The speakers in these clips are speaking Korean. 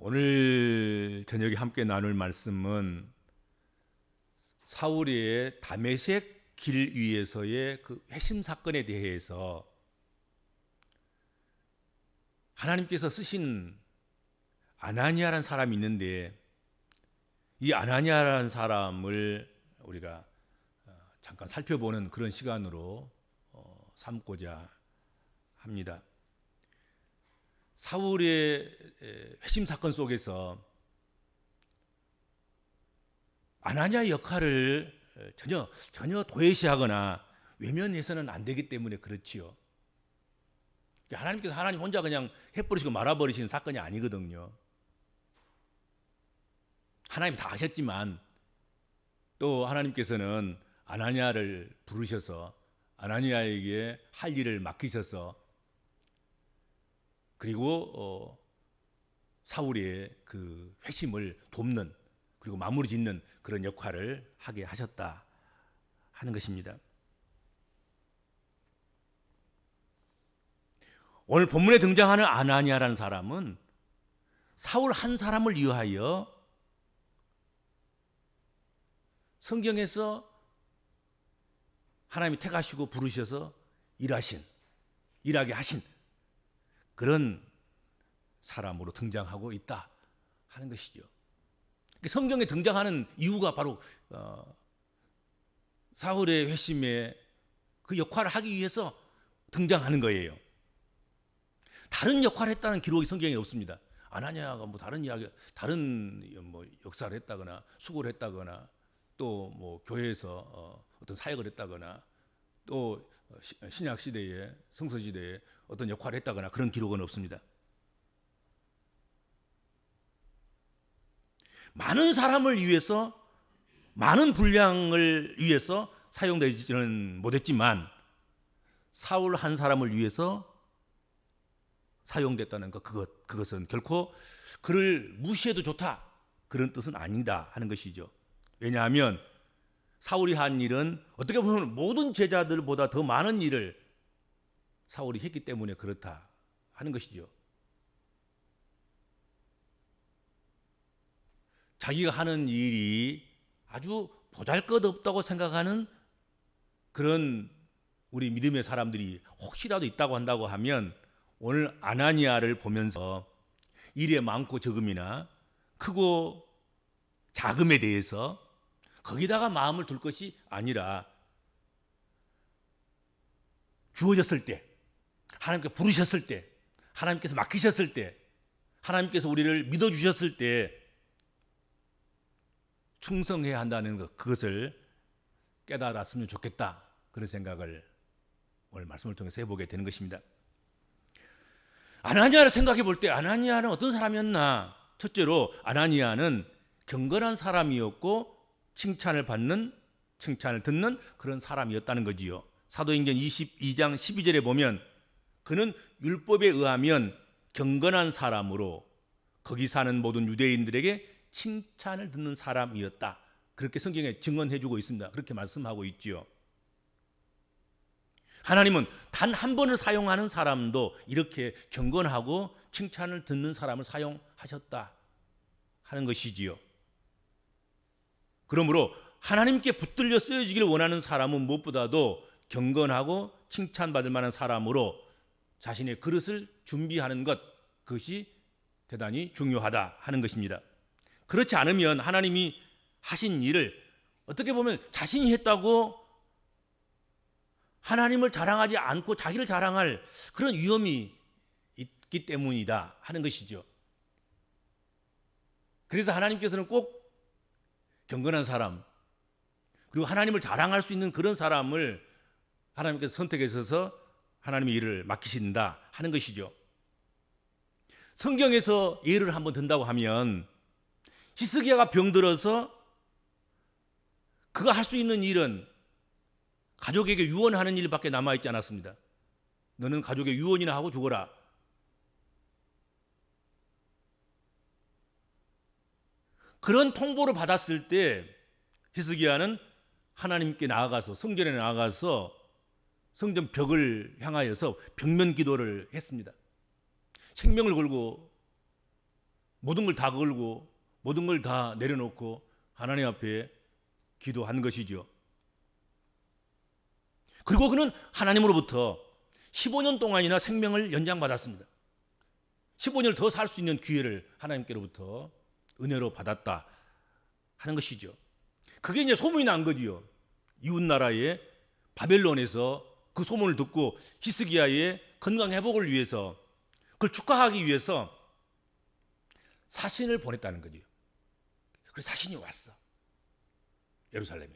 오늘 저녁에 함께 나눌 말씀은 사울의 다메섹 길 위에서의 그 회심 사건에 대해서 하나님께서 쓰신 아나니아라는 사람이 있는데, 이 아나니아라는 사람을 우리가 잠깐 살펴보는 그런 시간으로 삼고자 합니다. 사울의 회심 사건 속에서 아나니아의 역할을 전혀 도외시하거나 외면해서는 안 되기 때문에 그렇지요. 하나님께서 하나님 혼자 그냥 해버리시고 말아버리시는 사건이 아니거든요. 하나님 다 아셨지만 또 하나님께서는 아나니아를 부르셔서 아나니아에게 할 일을 맡기셔서, 그리고 사울의 그 회심을 돕는, 그리고 마무리 짓는 그런 역할을 하게 하셨다 하는 것입니다. 오늘 본문에 등장하는 아나니아라는 사람은 사울 한 사람을 위하여 성경에서 하나님이 택하시고 부르셔서 일하게 하신 그런 사람으로 등장하고 있다 하는 것이죠. 성경에 등장하는 이유가 바로 사울의 회심에 그 역할을 하기 위해서 등장하는 거예요. 다른 역할을 했다는 기록이 성경에 없습니다. 아나니아가 뭐 다른 역사를 했다거나 수고를 했다거나 또 뭐 교회에서 어떤 사역을 했다거나 또 신약 시대에 성서 시대에 어떤 역할을 했다거나 그런 기록은 없습니다. 많은 사람을 위해서, 많은 분량을 위해서 사용되지는 못했지만 사울 한 사람을 위해서 사용됐다는 그것은 결코 그를 무시해도 좋다 그런 뜻은 아니다 하는 것이죠. 왜냐하면 사울이 한 일은 어떻게 보면 모든 제자들보다 더 많은 일을 사울이 했기 때문에 그렇다 하는 것이죠. 자기가 하는 일이 아주 보잘것없다고 생각하는 그런 우리 믿음의 사람들이 혹시라도 있다고 한다고 하면, 오늘 아나니아를 보면서 일의 많고 적음이나 크고 작음에 대해서 거기다가 마음을 둘 것이 아니라 주어졌을 때, 하나님께 부르셨을 때, 하나님께서 맡기셨을 때, 하나님께서 우리를 믿어주셨을 때 충성해야 한다는 그것을 깨달았으면 좋겠다, 그런 생각을 오늘 말씀을 통해서 해보게 되는 것입니다. 아나니아를 생각해 볼 때 아나니아는 어떤 사람이었나? 첫째로 아나니아는 경건한 사람이었고 칭찬을 듣는 그런 사람이었다는 거지요. 사도행전 22장 12절에 보면 그는 율법에 의하면 경건한 사람으로 거기 사는 모든 유대인들에게 칭찬을 듣는 사람이었다. 그렇게 성경에 증언해주고 있습니다. 그렇게 말씀하고 있지요. 하나님은 단 한 번을 사용하는 사람도 이렇게 경건하고 칭찬을 듣는 사람을 사용하셨다 하는 것이지요. 그러므로 하나님께 붙들려 쓰여지기를 원하는 사람은 무엇보다도 경건하고 칭찬받을 만한 사람으로 자신의 그릇을 준비하는 것, 그것이 대단히 중요하다 하는 것입니다. 그렇지 않으면 하나님이 하신 일을 어떻게 보면 자신이 했다고 하나님을 자랑하지 않고 자기를 자랑할 그런 위험이 있기 때문이다 하는 것이죠. 그래서 하나님께서는 꼭 경건한 사람, 그리고 하나님을 자랑할 수 있는 그런 사람을 하나님께서 선택하셔서 하나님의 일을 맡기신다 하는 것이죠. 성경에서 예를 한번 든다고 하면 히스기야가 병들어서 그가 할 수 있는 일은 가족에게 유언하는 일밖에 남아있지 않았습니다. 너는 가족에 유언이나 하고 죽어라. 그런 통보를 받았을 때 히스기야는 하나님께 나아가서, 성전에 나아가서 성전 벽을 향하여서 벽면 기도를 했습니다. 생명을 걸고 모든 걸 다 걸고 모든 걸 다 내려놓고 하나님 앞에 기도한 것이죠. 그리고 그는 하나님으로부터 15년 동안이나 생명을 연장받았습니다. 15년을 더 살 수 있는 기회를 하나님께로부터 은혜로 받았다 하는 것이죠. 그게 이제 소문이 난 거지요. 이웃 나라의 바벨론에서 그 소문을 듣고 히스기야의 건강 회복을 위해서, 그걸 축하하기 위해서 사신을 보냈다는 거죠. 그래서 사신이 왔어, 예루살렘에.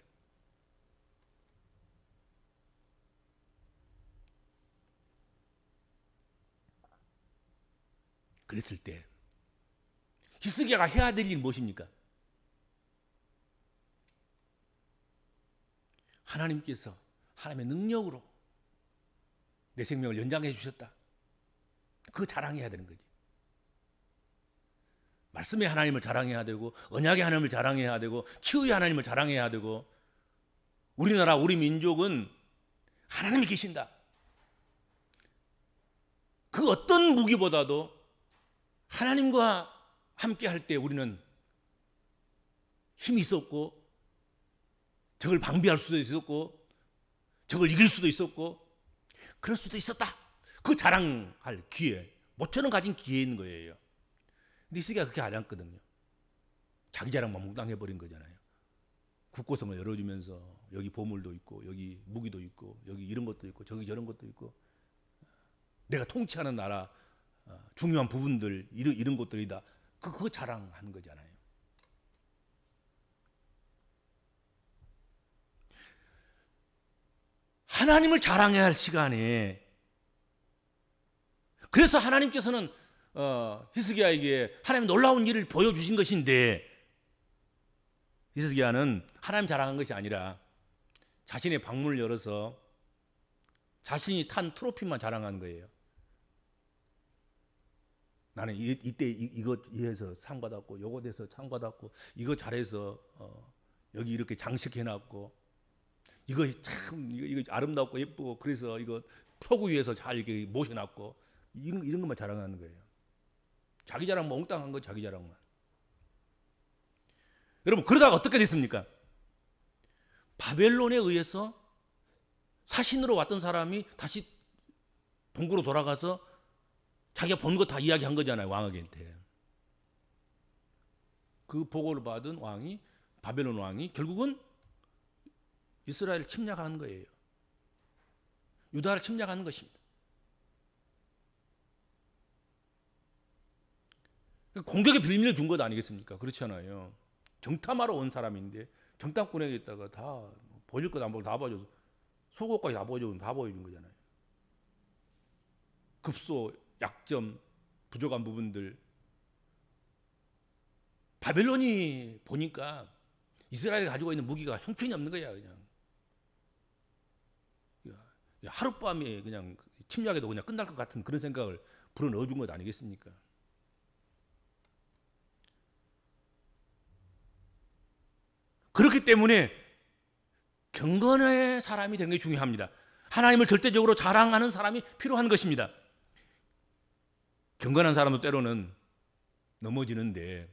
그랬을 때 히스기야가 해야 될 일이 무엇입니까? 하나님께서 하나님의 능력으로 내 생명을 연장해 주셨다, 그 자랑해야 되는 거지. 말씀의 하나님을 자랑해야 되고, 언약의 하나님을 자랑해야 되고, 치유의 하나님을 자랑해야 되고. 우리나라, 우리 민족은 하나님이 계신다, 그 어떤 무기보다도 하나님과 함께 할 때 우리는 힘이 있었고, 적을 방비할 수도 있었고, 적을 이길 수도 있었고, 그럴 수도 있었다, 그 자랑할 기회, 모처럼 가진 기회인 거예요. 근데 히스기야가 그렇게 안 했거든요. 자기 자랑만 몽땅 해버린 거잖아요. 국고성을 열어주면서 여기 보물도 있고, 여기 무기도 있고, 여기 이런 것도 있고, 저기 저런 것도 있고, 내가 통치하는 나라 중요한 부분들, 이런 것들이다, 그거 자랑하는 거잖아요. 하나님을 자랑해야 할 시간에, 그래서 하나님께서는 히스기야에게 하나님 놀라운 일을 보여주신 것인데, 히스기야는 하나님 자랑한 것이 아니라 자신의 방문을 열어서 자신이 탄 트로피만 자랑한 거예요. 나는 이때 이거 해서 상 받았고, 요거 돼서 상 받았고, 이거 잘해서 여기 이렇게 장식해놨고, 이거 참 이거 아름답고 예쁘고, 그래서 이거 표구 위에서 잘 이렇게 모셔놨고, 이런 것만 자랑하는 거예요. 자기 자랑 몽땅한 거, 자기 자랑만. 여러분, 그러다가 어떻게 됐습니까? 바벨론에 의해서 사신으로 왔던 사람이 다시 동구로 돌아가서 자기가 본 거 다 이야기한 거잖아요, 왕에게. 그 보고를 받은 왕이, 바벨론 왕이 결국은 이스라엘을 침략하는 거예요. 유다를 침략하는 것입니다. 공격의 빌미를 준 것 아니겠습니까? 그렇잖아요. 정탐하러 온 사람인데 정탐꾼에게 있다가 다 보여줄 것 안 보고 다 보여줘서, 속옷까지 다 보여준 거잖아요. 급소, 약점, 부족한 부분들. 바벨론이 보니까 이스라엘이 가지고 있는 무기가 형편이 없는 거야. 그냥 하룻밤에 그냥 침략해도 그냥 끝날 것 같은 그런 생각을 불어넣어준 것 아니겠습니까? 그렇기 때문에 경건의 사람이 되는 게 중요합니다. 하나님을 절대적으로 자랑하는 사람이 필요한 것입니다. 경건한 사람도 때로는 넘어지는데,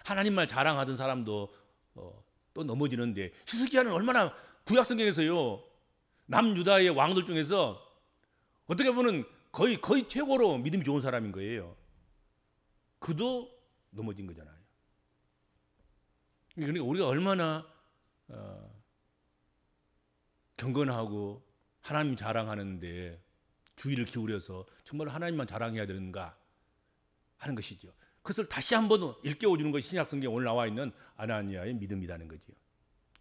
하나님만 자랑하던 사람도 또 넘어지는데, 히스기야는 얼마나, 구약성경에서요, 남유다의 왕들 중에서 어떻게 보면 거의 최고로 믿음이 좋은 사람인 거예요. 그도 넘어진 거잖아요. 그러니까 우리가 얼마나 경건하고 하나님 자랑하는데 주의를 기울여서 정말 하나님만 자랑해야 되는가 하는 것이죠. 그것을 다시 한번 일깨워 주는 것이 신약성경에 오늘 나와 있는 아나니아의 믿음이라는 거지요.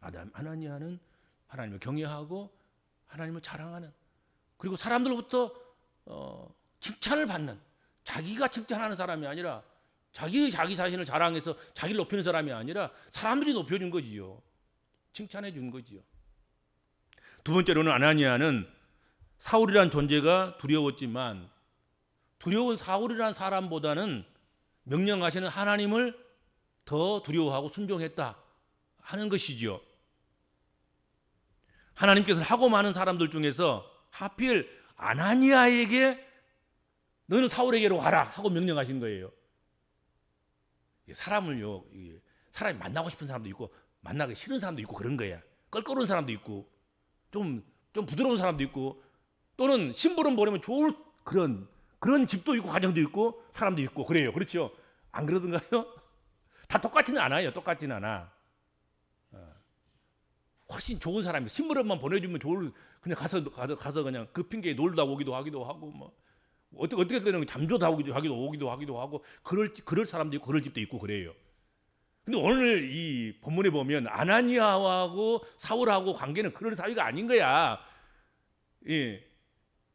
아나니아는 하나님을 경외하고 하나님을 자랑하는, 그리고 사람들로부터 칭찬을 받는, 자기가 칭찬하는 사람이 아니라, 자기 자신을 자랑해서 자기를 높이는 사람이 아니라 사람들이 높여준 거지요. 칭찬해 준 거지요. 두 번째로는 아나니아는 사울이란 존재가 두려웠지만, 두려운 사울이란 사람보다는 명령하시는 하나님을 더 두려워하고 순종했다 하는 것이지요. 하나님께서 하고 많은 사람들 중에서 하필 아나니아에게 너는 사울에게로 가라 하고 명령하신 거예요. 사람을요, 사람이 만나고 싶은 사람도 있고 만나기 싫은 사람도 있고 그런 거야. 껄끄러운 사람도 있고 좀 부드러운 사람도 있고 또는 심부름 보내면 좋을 그런 집도 있고 가정도 있고 사람도 있고 그래요. 그렇죠? 안 그러던가요? 다 똑같지는 않아요. 똑같지는 않아. 훨씬 좋은 사람이 심부름만 보내주면 그냥 가서 그냥 그 핑계에 놀다 오기도 하고 뭐 어떻게 되는 잠조다 오기도 하고 그럴 사람도 있고 그럴 집도 있고 그래요. 근데 오늘 이 본문에 보면 아나니아하고 사울하고 관계는 그런 사이가 아닌 거야. 예.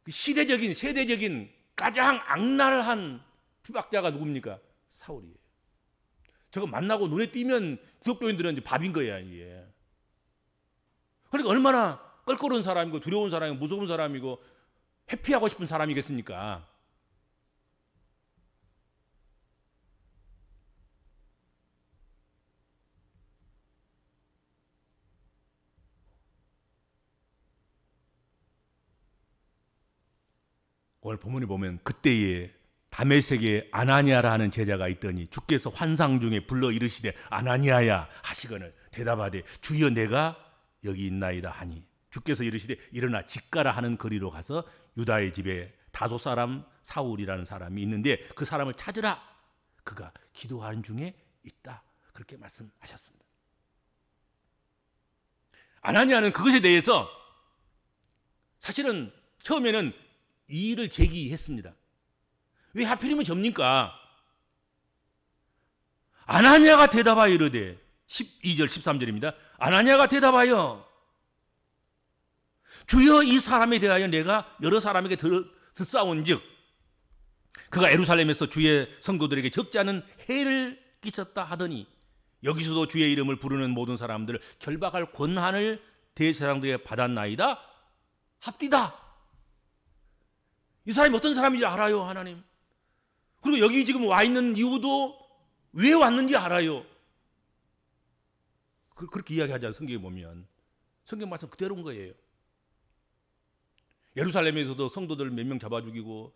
그 세대적인 가장 악랄한 피박자가 누굽니까? 사울이에요. 저거 만나고 눈에 띄면 기독교인들은 이제 밥인 거야, 이게. 그러니까 얼마나 껄끄러운 사람이고 두려운 사람이고 무서운 사람이고 회피하고 싶은 사람이겠습니까? 오늘 본문에 보면 그때에 다메섹에 아나니아라는 제자가 있더니 주께서 환상 중에 불러 이르시되 아나니아야 하시거늘 대답하되 주여 내가 여기 있나이다 하니 주께서 이르시되 일어나 직가라 하는 거리로 가서 유다의 집에 다소 사람 사울이라는 사람이 있는데 그 사람을 찾으라 그가 기도하는 중에 있다 그렇게 말씀하셨습니다. 아나니아는 그것에 대해서 사실은 처음에는 이의를 제기했습니다. 왜 하필이면 접니까? 아나니아가 대답하여 이르되 12절 13절입니다. 아나니아가 대답하여 주여 이 사람에 대하여 내가 여러 사람에게 듣사온즉 그가 예루살렘에서 주의 성도들에게 적지 않은 해를 끼쳤다 하더니 여기서도 주의 이름을 부르는 모든 사람들을 결박할 권한을 대제사장들에게 받았나이다 합디다. 이 사람이 어떤 사람인지 알아요, 하나님. 그리고 여기 지금 와 있는 이유도 왜 왔는지 알아요. 그렇게 이야기하잖아요. 성경에 보면 성경 말씀 그대로인 거예요. 예루살렘에서도 성도들 몇 명 잡아 죽이고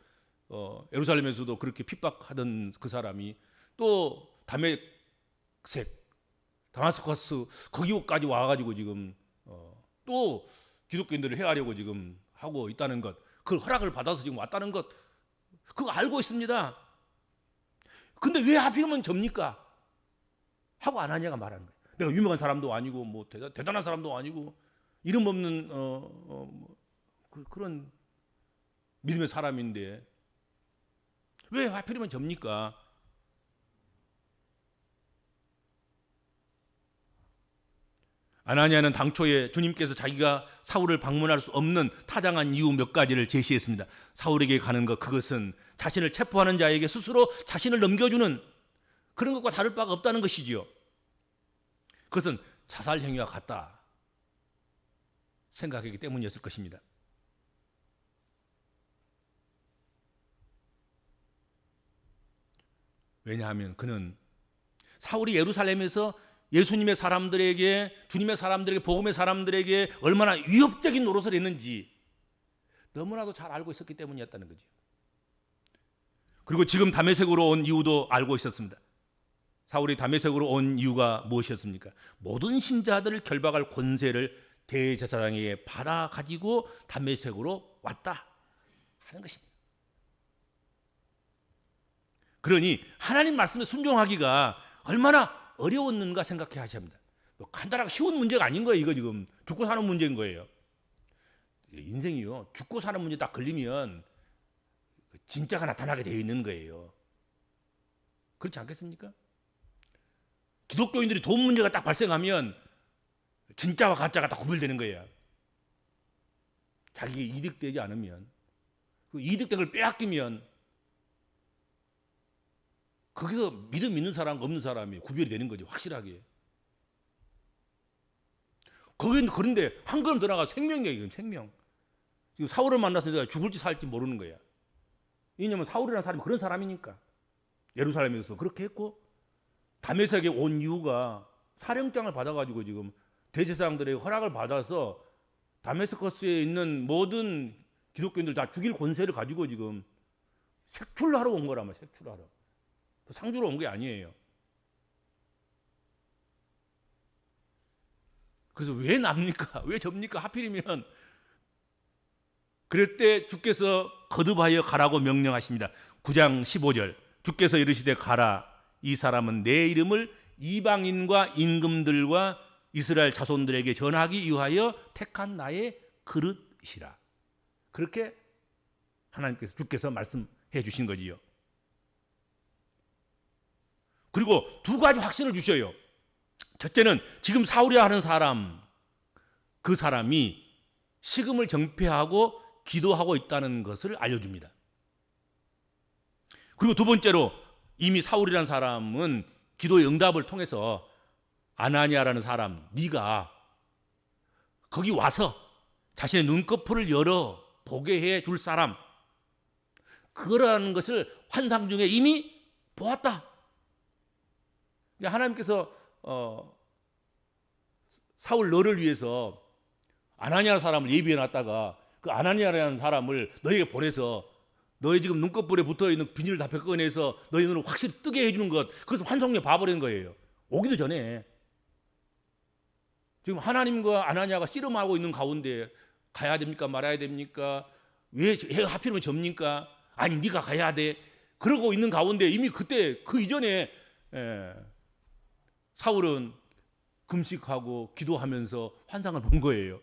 예루살렘에서도 그렇게 핍박하던 그 사람이 또 다마스커스 거기까지 와가지고 지금 또 기독교인들을 해하려고 지금 하고 있다는 것, 그 허락을 받아서 지금 왔다는 것, 그거 알고 있습니다. 근데 왜 하필이면 접니까? 하고 아나니아가 말하는 거예요. 내가 유명한 사람도 아니고 뭐 대단한 사람도 아니고 이름 없는 그런 믿음의 사람인데 왜 하필이면 접니까? 아나니아는 당초에 주님께서 자기가 사울을 방문할 수 없는 타당한 이유 몇 가지를 제시했습니다. 사울에게 가는 것, 그것은 자신을 체포하는 자에게 스스로 자신을 넘겨주는 그런 것과 다를 바가 없다는 것이지요. 그것은 자살 행위와 같다 생각하기 때문이었을 것입니다. 왜냐하면 그는 사울이 예루살렘에서 예수님의 사람들에게, 주님의 사람들에게, 복음의 사람들에게 얼마나 위협적인 노릇을 했는지 너무나도 잘 알고 있었기 때문이었다는 거죠. 그리고 지금 다메섹으로 온 이유도 알고 있었습니다. 사울이 다메섹으로 온 이유가 무엇이었습니까? 모든 신자들을 결박할 권세를 대제사장에게 받아 가지고 다메섹으로 왔다 하는 것입니다. 그러니 하나님 말씀에 순종하기가 얼마나 어려웠는가 생각해 하셔야 합니다. 간단하고 쉬운 문제가 아닌 거예요. 이거 지금 죽고 사는 문제인 거예요. 인생이요, 죽고 사는 문제 딱 걸리면 진짜가 나타나게 되어 있는 거예요. 그렇지 않겠습니까? 기독교인들이 돈 문제가 딱 발생하면 진짜와 가짜가 딱 구별되는 거예요. 자기에게 이득되지 않으면, 그 이득된 걸 빼앗기면 거기서 믿음 있는 사람과 없는 사람이 구별이 되는 거죠. 확실하게. 거기는 그런데 한 걸음 더 나가 생명이에요. 이건 생명. 지금 사울을 만나서 내가 죽을지 살지 모르는 거야. 왜냐하면 사울이라는 사람이 그런 사람이니까. 예루살렘에서 그렇게 했고 다메섹에 온 이유가 사령장을 받아가지고 지금 대제사장들의 허락을 받아서 다메스커스에 있는 모든 기독교인들 다 죽일 권세를 가지고 지금 색출하러 온 거라면 색출하러. 상주로 온 게 아니에요. 그래서 왜 납니까? 왜 접니까? 하필이면. 그럴 때 주께서 거듭하여 가라고 명령하십니다. 9장 15절. 주께서 이르시되 가라. 이 사람은 내 이름을 이방인과 임금들과 이스라엘 자손들에게 전하기 위하여 택한 나의 그릇이라. 그렇게 하나님께서 주께서 말씀해 주신 거지요. 그리고 두 가지 확신을 주셔요. 첫째는 지금 사울이라 하는 사람, 그 사람이 식음을 정폐하고 기도하고 있다는 것을 알려줍니다. 그리고 두 번째로 이미 사울이라는 사람은 기도의 응답을 통해서 아나니아라는 사람, 네가 거기 와서 자신의 눈꺼풀을 열어 보게 해 줄 사람, 그거라는 것을 환상 중에 이미 보았다. 하나님께서 사울 너를 위해서 아나니아라는 사람을 예비해 놨다가 그 아나니아라는 사람을 너에게 보내서 너의 지금 눈꺼풀에 붙어있는 비닐을 다 벗겨내서 너의 눈을 확실히 뜨게 해주는 것, 그것을 환상에 봐버리는 거예요. 오기도 전에. 지금 하나님과 아나니아가 씨름하고 있는 가운데 가야 됩니까? 말아야 됩니까? 왜 하필이면 접니까? 아니 네가 가야 돼. 그러고 있는 가운데 이미 그때 그 이전에 사울은 금식하고 기도하면서 환상을 본 거예요.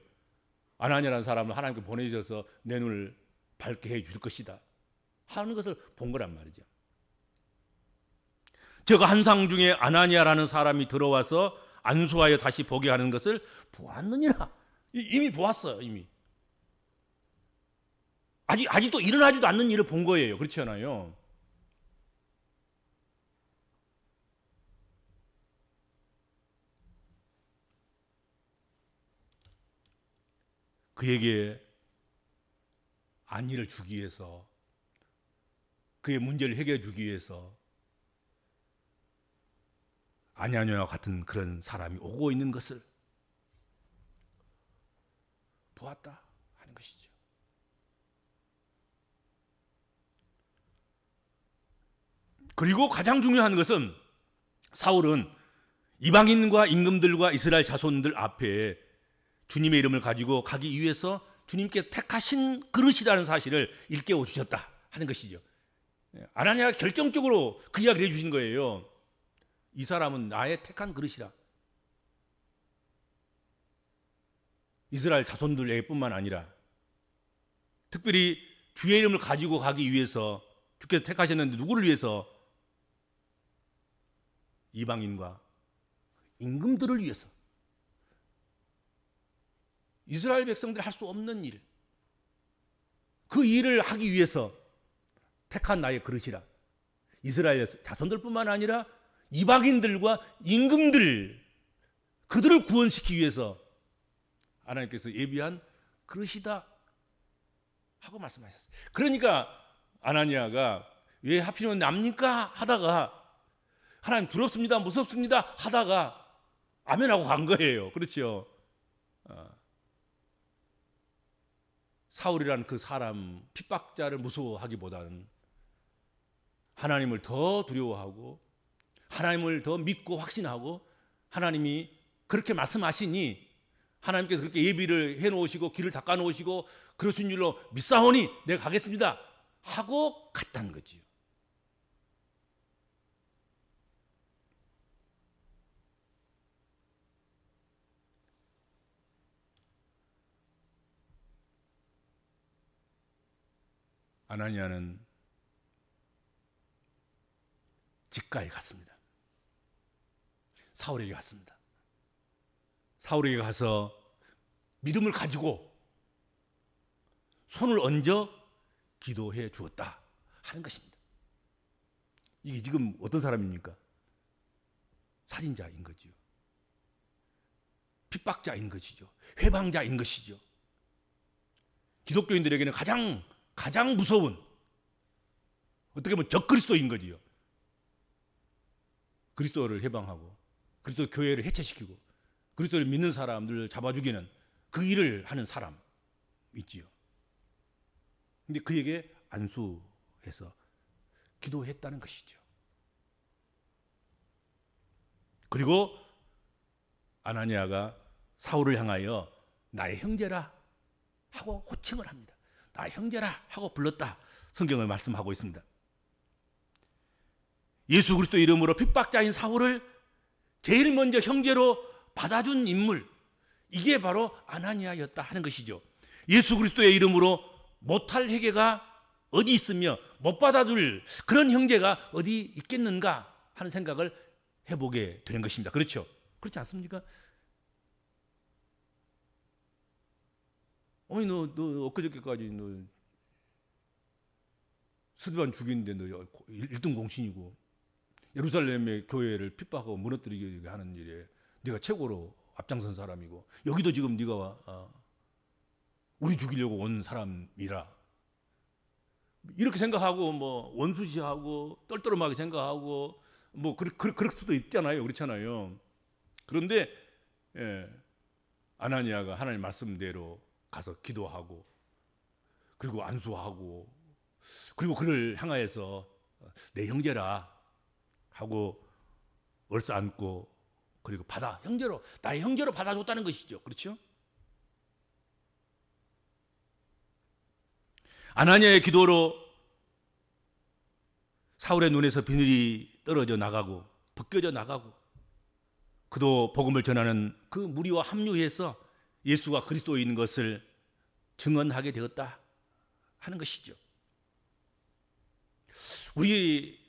아나니아라는 사람을 하나님께 보내주셔서 내 눈을 밝게 해줄 것이다 하는 것을 본 거란 말이죠. 제가 환상 중에 아나니아라는 사람이 들어와서 안수하여 다시 보게 하는 것을 보았느니라. 이미 보았어요. 이미. 아직도 일어나지도 않는 일을 본 거예요. 그렇지 않아요? 그에게 안위를 주기 위해서, 그의 문제를 해결해 주기 위해서 아나니아와 같은 그런 사람이 오고 있는 것을 보았다 하는 것이죠. 그리고 가장 중요한 것은 사울은 이방인과 임금들과 이스라엘 자손들 앞에 주님의 이름을 가지고 가기 위해서 주님께 택하신 그릇이라는 사실을 일깨워 주셨다 하는 것이죠. 아나니아가 결정적으로 그 이야기를 해주신 거예요. 이 사람은 나의 택한 그릇이라. 이스라엘 자손들에게뿐만 아니라 특별히 주의 이름을 가지고 가기 위해서 주께서 택하셨는데 누구를 위해서? 이방인과 임금들을 위해서. 이스라엘 백성들이 할 수 없는 일, 그 일을 하기 위해서 택한 나의 그릇이라. 이스라엘 자손들뿐만 아니라 이방인들과 임금들, 그들을 구원시키기 위해서 하나님께서 예비한 그릇이다 하고 말씀하셨어요. 그러니까 아나니아가 왜 하필이면 납니까? 하다가 하나님 두렵습니다, 무섭습니다 하다가 아멘하고 간 거예요. 그렇죠? 사울이라는 그 사람, 핍박자를 무서워하기보다는 하나님을 더 두려워하고 하나님을 더 믿고 확신하고 하나님이 그렇게 말씀하시니 하나님께서 그렇게 예비를 해놓으시고 길을 닦아놓으시고 그러신 줄로 믿사오니 내가 가겠습니다 하고 갔다는 거지요. 아나니아는 직가에 갔습니다. 사울에게 갔습니다. 사울에게 가서 믿음을 가지고 손을 얹어 기도해 주었다 하는 것입니다. 이게 지금 어떤 사람입니까? 살인자인 거지요. 핍박자인 것이죠. 회방자인 것이죠. 기독교인들에게는 가장 무서운, 어떻게 보면 적그리스도인 거지요. 그리스도를 해방하고 그리스도 교회를 해체시키고 그리스도를 믿는 사람들을 잡아 죽이는 그 일을 하는 사람 있지요. 근데 그에게 안수해서 기도했다는 것이죠. 그리고 아나니아가 사울을 향하여 나의 형제라 하고 호칭을 합니다. 나의 형제라 하고 불렀다. 성경을 말씀하고 있습니다. 예수 그리스도 이름으로 핍박자인 사울을 제일 먼저 형제로 받아준 인물, 이게 바로 아나니아였다 하는 것이죠. 예수 그리스도의 이름으로 못할 회개가 어디 있으며 못 받아줄 그런 형제가 어디 있겠는가 하는 생각을 해보게 되는 것입니다. 그렇죠? 그렇지 않습니까? 아니 너 엊그저께까지 너 스데반 죽이는데 너 1등 공신이고 예루살렘의 교회를 핍박하고 무너뜨리게 하는 일에 네가 최고로 앞장선 사람이고 여기도 지금 네가 우리 죽이려고 온 사람이라 이렇게 생각하고 뭐 원수시하고 떨떠름하게 생각하고 뭐 그럴 수도 있잖아요. 그렇잖아요. 그런데 아나니아가 하나님 말씀대로 가서 기도하고 그리고 안수하고 그리고 그를 향하여서 내 형제라 하고 얼싸안고 그리고 형제로 나의 형제로 받아줬다는 것이죠. 그렇죠? 아나니아의 기도로 사울의 눈에서 비늘이 떨어져 나가고 벗겨져 나가고 그도 복음을 전하는 그 무리와 합류해서 예수가 그리스도인 것을 증언하게 되었다 하는 것이죠. 우리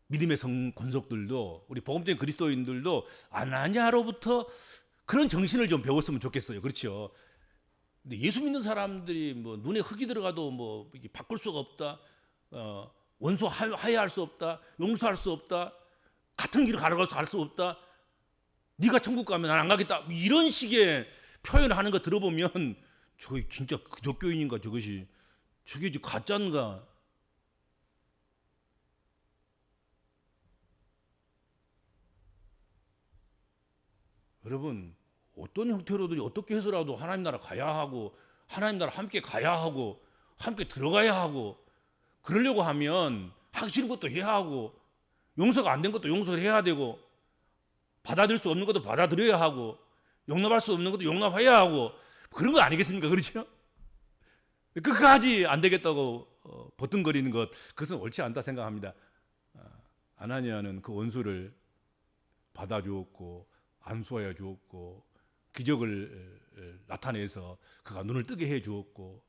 믿음의 권속들도 우리 복음적인 그리스도인들도 아나니아로부터 그런 정신을 좀 배웠으면 좋겠어요. 그렇죠? 근데 예수 믿는 사람들이 뭐 눈에 흙이 들어가도 뭐 바꿀 수가 없다. 원수 하야할 수 없다. 용서할 수 없다. 같은 길을 걸어가서 갈 수 없다. 네가 천국 가면 난 안 가겠다. 이런 식의 표현을 하는 거 들어보면 저게 진짜 기독교인인가 저게 가짜인가. 여러분 어떤 형태로든 어떻게 해서라도 하나님 나라 가야 하고 하나님 나라 함께 가야 하고 함께 들어가야 하고 그러려고 하면 하기 싫은 것도 해야 하고 용서가 안 된 것도 용서를 해야 되고 받아들일 수 없는 것도 받아들여야 하고 용납할 수 없는 것도 용납해야 하고 그런 거 아니겠습니까? 그렇죠? 끝까지 안 되겠다고 버튼거리는 것 그것은 옳지 않다 생각합니다. 아나니아는 그 원수를 받아주었고 안수하여 주었고 기적을 나타내서 그가 눈을 뜨게 해 주었고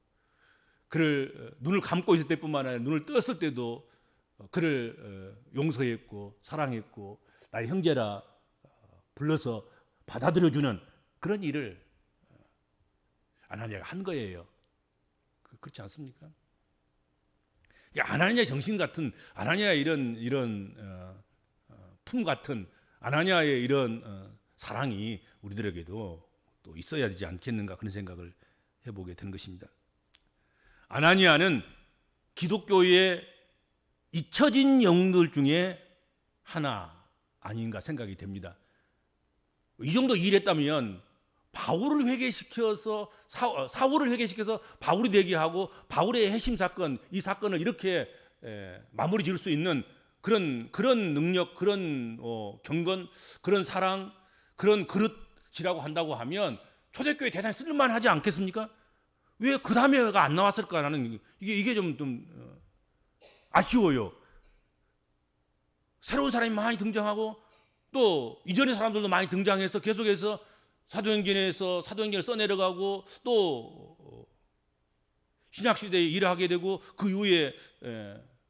그를 눈을 감고 있을 때뿐만 아니라 눈을 떴을 때도 그를 용서했고 사랑했고 나의 형제라 불러서 받아들여주는 그런 일을 아나니아가 한 거예요. 그렇지 않습니까? 아나니아의 정신 같은 아나니아의 이런 품 같은 아나니아의 이런 사랑이 우리들에게도 또 있어야 되지 않겠는가 그런 생각을 해보게 되는 것입니다. 아나니아는 기독교의 잊혀진 영들 중에 하나 아닌가 생각이 됩니다. 이 정도 일했다면 바울을 회개시켜서 사울을 회개시켜서 바울이 되게 하고 바울의 핵심 사건 이 사건을 이렇게 마무리 지을 수 있는 그런 능력, 그런 경건, 그런 사랑, 그런 그릇이라고 한다고 하면 초대교회 대단히 쓸만하지 않겠습니까? 왜 그 다음에가 안 나왔을까라는 이게 좀 아쉬워요. 새로운 사람이 많이 등장하고 또 이전의 사람들도 많이 등장해서 계속해서 사도행전에서 사도행전을 써내려가고 또 신약시대에 일을 하게 되고 그 이후에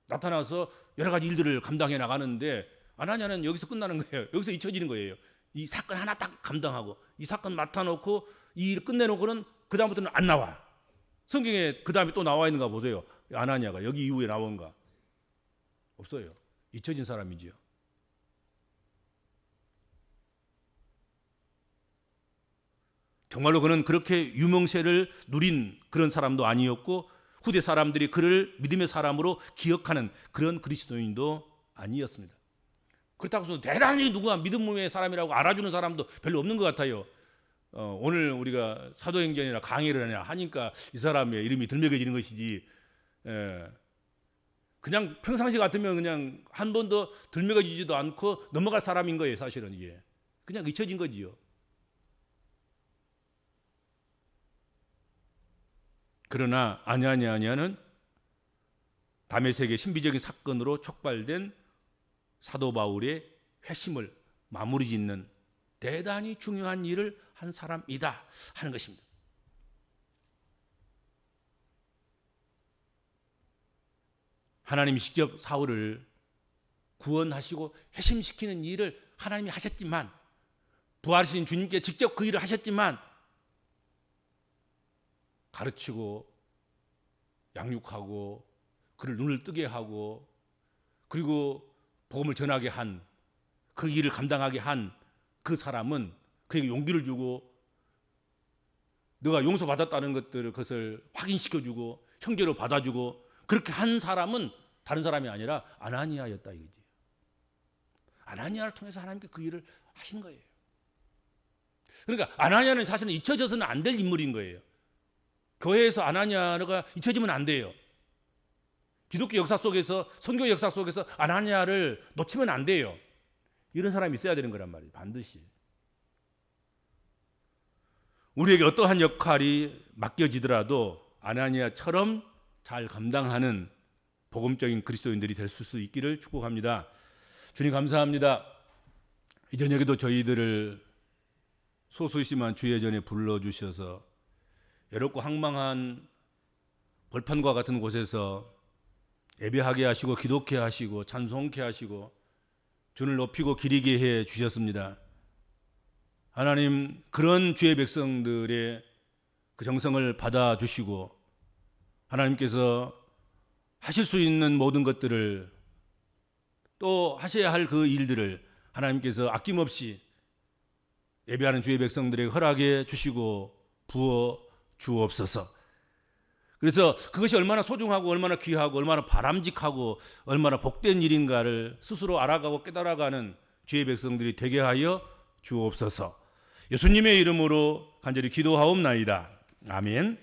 나타나서 여러 가지 일들을 감당해 나가는데 아나니아는 여기서 끝나는 거예요. 여기서 잊혀지는 거예요. 이 사건 하나 딱 감당하고 이 사건 맡아놓고 이 일 끝내놓고는 그 다음부터는 안 나와. 성경에 그 다음에 또 나와 있는가 보세요. 아나니아가 여기 이후에 나온가? 없어요. 잊혀진 사람이지요. 정말로 그는 그렇게 유명세를 누린 그런 사람도 아니었고 후대 사람들이 그를 믿음의 사람으로 기억하는 그런 그리스도인도 아니었습니다. 그렇다고 해서 대단히 누가 믿음의 사람이라고 알아주는 사람도 별로 없는 것 같아요. 오늘 우리가 사도행전이나 강의를 하니까 이 사람의 이름이 들먹여지는 것이지 그냥 평상시 같으면 그냥 한 번도 들먹여지지도 않고 넘어갈 사람인 거예요. 사실은 이게 그냥 잊혀진 거지요. 그러나 아냐는 다메섹의 신비적인 사건으로 촉발된 사도 바울의 회심을 마무리 짓는 대단히 중요한 일을 한 사람이다 하는 것입니다. 하나님이 직접 사울을 구원하시고 회심시키는 일을 하나님이 하셨지만, 부활하신 주님께 직접 그 일을 하셨지만, 가르치고 양육하고 그를 눈을 뜨게 하고 그리고 복음을 전하게 한, 그 일을 감당하게 한 그 사람은 그에게 용기를 주고 너가 용서받았다는 것들을 그것을 확인시켜주고 형제로 받아주고 그렇게 한 사람은 다른 사람이 아니라 아나니아였다 이거지. 아나니아를 통해서 하나님께 그 일을 하신 거예요. 그러니까 아나니아는 사실은 잊혀져서는 안 될 인물인 거예요. 교회에서 아나니아가 잊혀지면 안 돼요. 기독교 역사 속에서, 선교 역사 속에서 아나니아를 놓치면 안 돼요. 이런 사람이 있어야 되는 거란 말이에요. 반드시. 우리에게 어떠한 역할이 맡겨지더라도 아나니아처럼 잘 감당하는 복음적인 그리스도인들이 될 수 있기를 축복합니다. 주님 감사합니다. 이 저녁에도 저희들을 소수이지만 주의 전에 불러주셔서 외롭고 황망한 벌판과 같은 곳에서 예배하게 하시고 기도케 하시고 찬송케 하시고 주를 높이고 기리게 해 주셨습니다. 하나님, 그런 주의 백성들의 그 정성을 받아주시고 하나님께서 하실 수 있는 모든 것들을, 또 하셔야 할 그 일들을 하나님께서 아낌없이 예배하는 주의 백성들에게 허락해 주시고 부어 주옵소서. 그래서 그것이 얼마나 소중하고 얼마나 귀하고 얼마나 바람직하고 얼마나 복된 일인가를 스스로 알아가고 깨달아가는 주의 백성들이 되게 하여 주옵소서. 예수님의 이름으로 간절히 기도하옵나이다. 아멘.